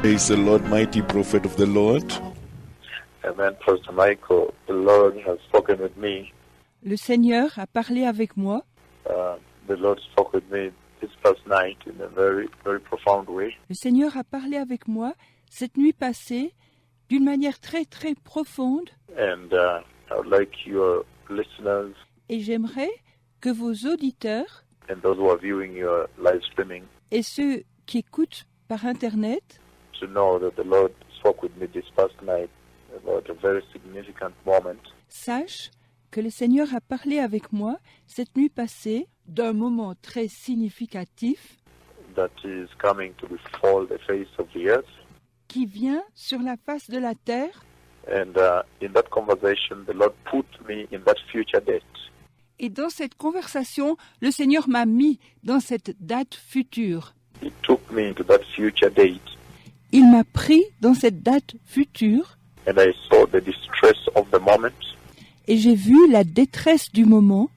Praise the Lord, mighty prophet of the Lord. Amen, Pastor Michael. The Lord has spoken with me. Le Seigneur a parlé avec moi. The Lord spoke with me this past night in a very, very profound way. Le Seigneur a parlé avec moi cette nuit passée d'une manière très très profonde. And I would like your listeners Et j'aimerais que vos auditeurs and those who are viewing your live streaming et ceux qui écoutent par Internet to know that the Lord spoke with me this past night about a very significant moment. sachent que le Seigneur a parlé avec moi cette nuit passée d'un moment très significatif That is coming to befall the face of the earth. qui vient sur la face de la terre. And in that conversation, the Lord put me in that future date. Et dans cette conversation, le Seigneur m'a mis dans cette date future. He took me into that future date, Il m'a pris dans cette date future and I saw the distress of the moment et j'ai vu la détresse du moment.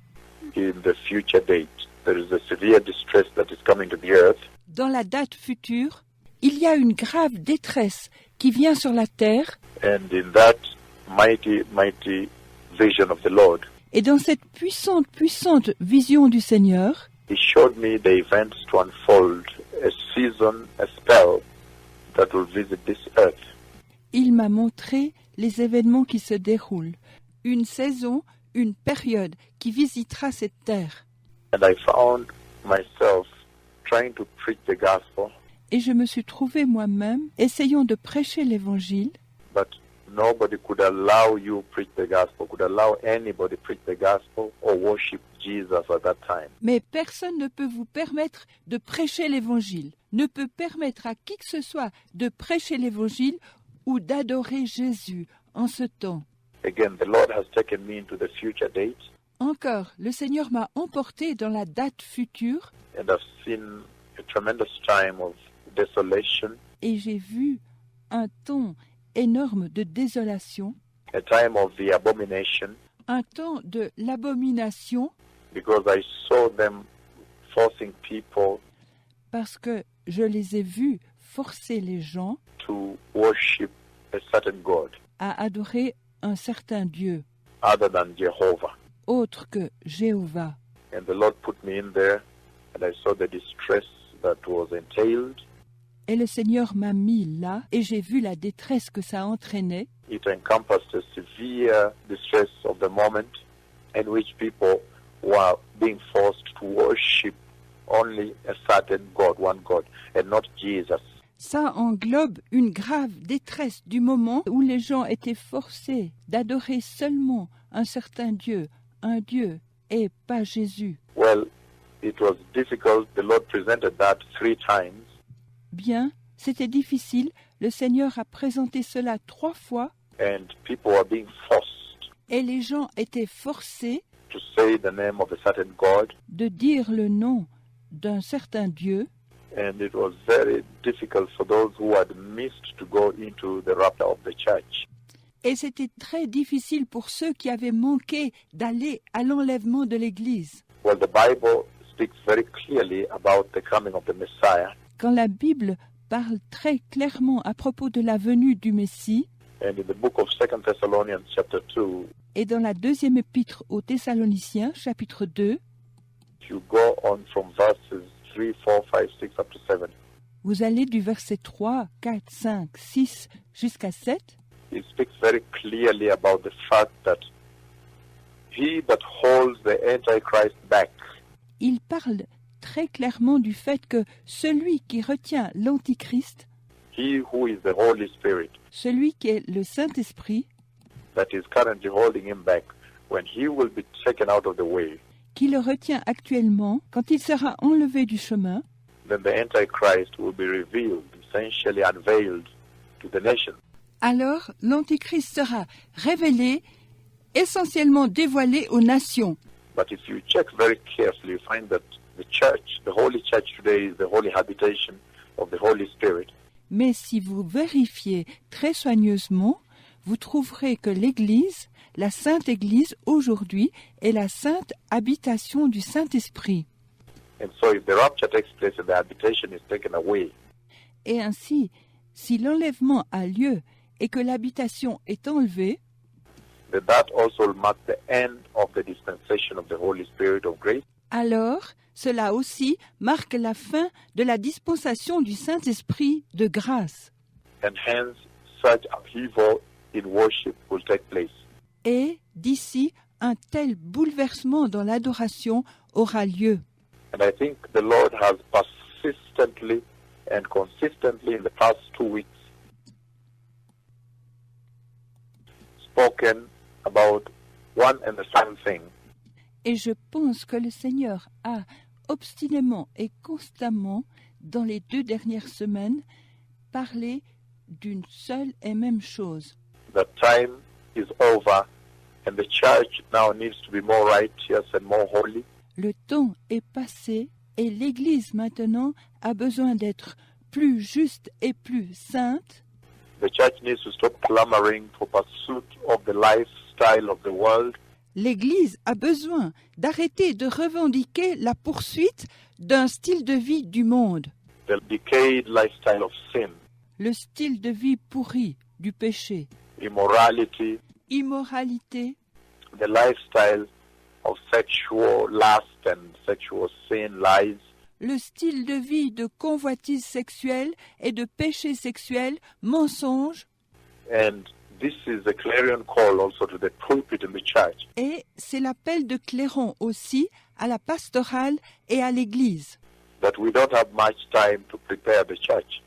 in the future date. There is a severe distress that is coming to the earth, Dans la date future, il y a une grave détresse qui vient sur la terre. and in that mighty, mighty vision of the Lord, Et dans cette puissante, puissante vision du Seigneur, He showed me the events to unfold, a season, a spell that will visit this earth. il m'a montré les événements qui se déroulent. Une saison, une période qui visitera cette terre. And I found myself trying to preach the gospel, Et je me suis trouvé moi-même essayant de prêcher l'Évangile, but nobody could allow you preach the gospel, could allow anybody preach the gospel or worship Jesus at that time. mais personne ne peut vous permettre de prêcher l'Évangile, ne peut permettre à qui que ce soit de prêcher l'Évangile ou d'adorer Jésus en ce temps. Again, the Lord has taken me into the future date, Encore, le Seigneur m'a emporté dans la date future and I've seen a tremendous time of desolation, et j'ai vu un temps énorme de désolation, a time of the abomination, un temps de l'abomination, because I saw them forcing people parce que je les ai vus forcer les gens to worship a certain God à adorer un certain Dieu, other than Jehovah. autre que Jéhovah. And the Lord put me in there, and I saw the distress that was entailed. Et le Seigneur m'a mis là, et j'ai vu la détresse que ça entraînait. It encompassed a severe distress of the moment in which people were being forced to worship only a certain God, one God, and not Jesus. Ça englobe une grave détresse du moment où les gens étaient forcés d'adorer seulement un certain Dieu, un Dieu, et pas Jésus. Well, it was difficult. The Lord presented that 3 times. Bien, c'était difficile, le Seigneur a présenté cela 3 fois, And people were being forced et les gens étaient forcés to say the name of a certain God, de dire le nom d'un certain Dieu, and it was very difficult for those who had missed to go into the rapture of the church. et c'était très difficile pour ceux qui avaient manqué d'aller à l'enlèvement de l'Église. Well, the Bible speaks very clearly about the coming of the Messiah, Quand la Bible parle très clairement à propos de la venue du Messie, and in the book of 2 Thessalonians chapter 2, et dans la deuxième épître aux Thessaloniciens, chapitre 2, if you go on from verses 3, 4, 5, 6 up to 7, vous allez du verset 3, 4, 5, 6 jusqu'à 7, it speaks very clearly about the fact that he that holds the Antichrist back il parle très clairement du fait que celui qui retient l'Antichrist, he who is the Holy Spirit, celui qui est le Saint-Esprit, that is currently holding him back, when he will be taken out of the way, qui le retient actuellement, quand il sera enlevé du chemin, then the Antichrist will be revealed, essentially unveiled to the nations. alors l'Antichrist sera révélé, essentiellement dévoilé aux nations. But if you check very carefully, you find that the church, the Holy Church today, is the holy habitation of the Holy Spirit. Mais si vous vérifiez très soigneusement, vous trouverez que l'Église, la Sainte Église aujourd'hui, est la sainte habitation du Saint-Esprit. And so if the rapture takes place and the habitation is taken away, Et ainsi, Si l'enlèvement a lieu et que l'habitation est enlevée, then that also will mark the end of the dispensation of the Holy Spirit of grace. alors cela aussi marque la fin de la dispensation du Saint-Esprit de grâce. And hence, such upheaval in worship will take place. Et d'ici, un tel bouleversement dans l'adoration aura lieu. And I think the Lord has persistently and consistently in the past 2 weeks spoken about one and the same thing. Et je pense que le Seigneur a obstinément et constamment, dans les 2 dernières semaines, parlé d'une seule et même chose. The time is over and the church now needs to be more righteous and more holy. Le temps est passé et l'Église maintenant a besoin d'être plus juste et plus sainte. The church needs to stop clamoring for pursuit of the lifestyle of the world. L'Église a besoin d'arrêter de revendiquer la poursuite d'un style de vie du monde, The decayed lifestyle of sin, le style de vie pourri du péché, immorality, immoralité, the lifestyle of sexual lust and sexual sin, lies. le style de vie de convoitise sexuelle et de péché sexuel, mensonge, And this is a clarion call also to the pulpit in the church. et c'est l'appel de clairon aussi à la pastorale et à l'Église, That we don't have much time to prepare the church.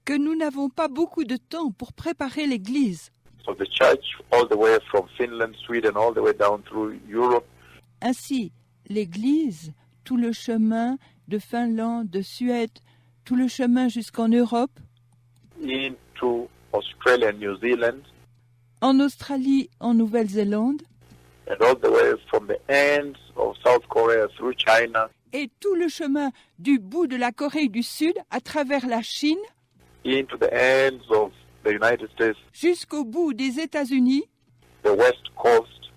que nous n'avons pas beaucoup de temps pour préparer l'Église. So the church, all the way from Finland, Sweden, all the way down through Europe, Ainsi, l'Église, tout le chemin de Finlande, de Suède, tout le chemin jusqu'en Europe, into Australia and New Zealand, en Australie, en Nouvelle-Zélande, and all the way from the ends of South Korea through China, et tout le chemin du bout de la Corée du Sud à travers la Chine into the ends of the United States, jusqu'au bout des États-Unis, the West Coast,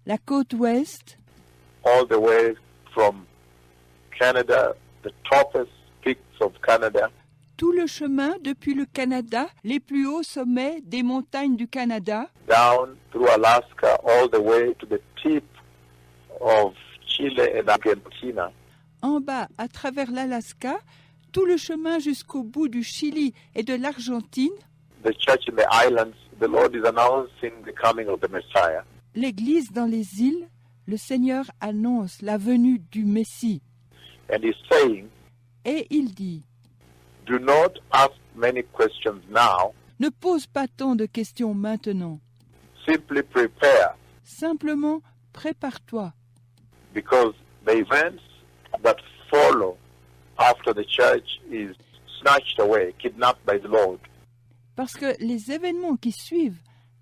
la côte ouest, all the way from Canada, the toppest peaks of Canada, tout le chemin depuis le Canada, les plus hauts sommets des montagnes du Canada, down through Alaska, all the way to the tip of Chile and Argentina. en bas à travers l'Alaska, tout le chemin jusqu'au bout du Chili et de l'Argentine, The church in the islands, the Lord is announcing the coming of the Messiah. l'Église dans les îles, le Seigneur annonce la venue du Messie. And he's saying, Et il dit, do not ask many questions now, ne pose pas tant de questions maintenant. simply prepare, Simplement, prépare-toi. because the events that follow after the church is snatched away, kidnapped by the Lord, Parce que les événements qui suivent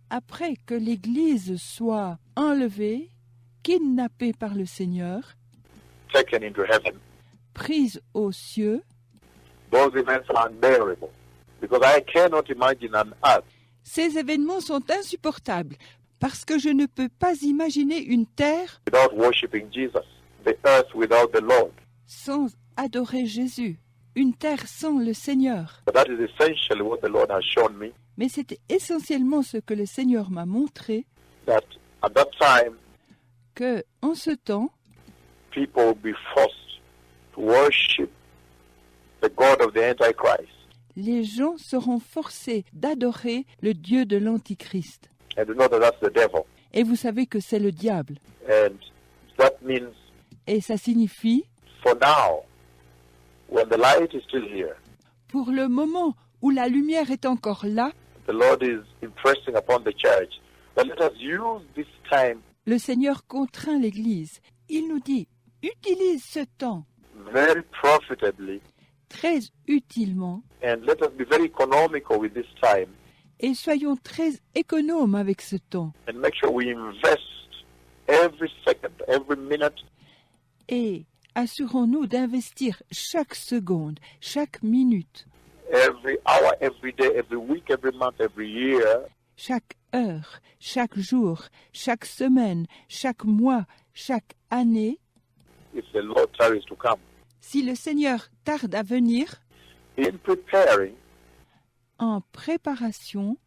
après que l'Église soit enlevée, kidnappée par le Seigneur, taken into heaven, prise aux cieux, those events are unbearable. Because I cannot imagine an earth ces événements sont insupportables parce que je ne peux pas imaginer une terre without worshiping Jesus, the earth without the Lord. sans adorer Jésus, une terre sans le Seigneur. But that is essentially what the Lord has shown me, Mais c'est essentiellement ce que le Seigneur m'a montré, that at that time, que en ce temps, people will be forced to worship the God of the Antichrist. les gens seront forcés d'adorer le Dieu de l'Antichrist. And you know that that's the devil. Et vous savez que c'est le diable. And that means Et ça signifie, for now, when the light is still here, pour le moment où la lumière est encore là, the Lord is impressing upon the church that let us use this time le Seigneur contraint l'Église. Il nous dit, utilise ce temps very profitably, très utilement and let us be very economical with this time, et soyons très économes avec ce temps. and make sure we invest every second, every minute, Et assurons-nous d'investir chaque seconde, chaque minute, every hour, every day, every week, every month, every year, chaque heure, chaque jour, chaque semaine, chaque mois, chaque année, if the Lord tarries to come, si le Seigneur tarde à venir, in preparing en préparation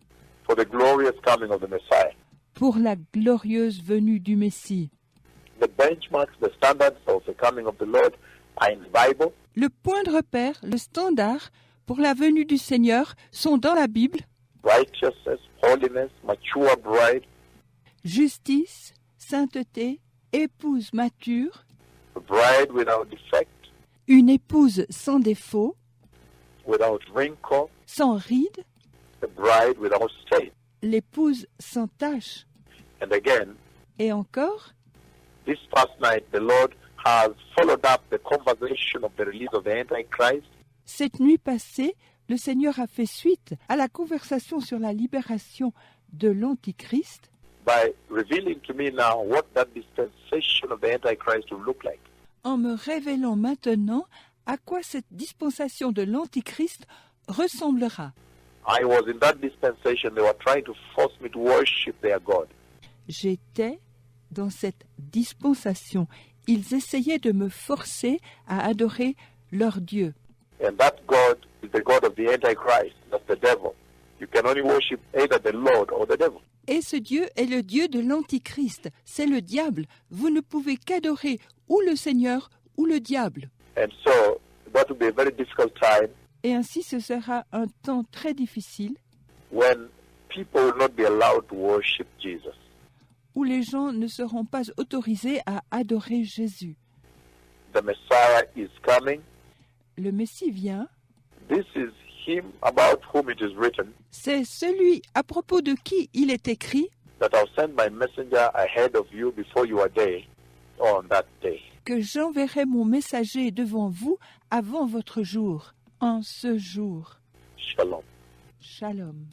for the glorious coming of the Messiah. pour la glorieuse venue du Messie. The benchmarks, the standards of the coming of the Lord are in the Bible. Le point de repère, le standard pour la venue du Seigneur sont dans la Bible: Righteousness, holiness, mature bride, justice, sainteté, épouse mature, a bride without defect, une épouse sans défaut, without wrinkle, sans ride, a bride without stain. l'épouse sans tache. And again, Et encore, this past night, the Lord has followed up the conversation of the release of the Antichrist cette nuit passée, le Seigneur a fait suite à la conversation sur la libération de l'Antichrist by revealing to me now what that dispensation of the Antichrist will look like. en me révélant maintenant à quoi cette dispensation de l'Antichrist ressemblera. I was in that dispensation. They were trying to force me to worship their God. J'étais dans cette dispensation. Ils essayaient de me forcer à adorer leur Dieu. And that God is the God of the Antichrist. That's the devil. You can only worship either the Lord or the devil. Et ce Dieu est le Dieu de l'Antichrist. C'est le diable. Vous ne pouvez qu'adorer ou le Seigneur ou le diable. And so that would be a very difficult time Et ainsi ce sera un temps très difficile when people will not be allowed to worship Jesus. où les gens ne seront pas autorisés à adorer Jésus. The Messiah is coming. Le Messie vient. This is him about whom it is written C'est celui à propos de qui il est écrit that I'll send my messenger ahead of you before your day on that day. que j'enverrai mon messager devant vous avant votre jour, en ce jour. Shalom. Shalom.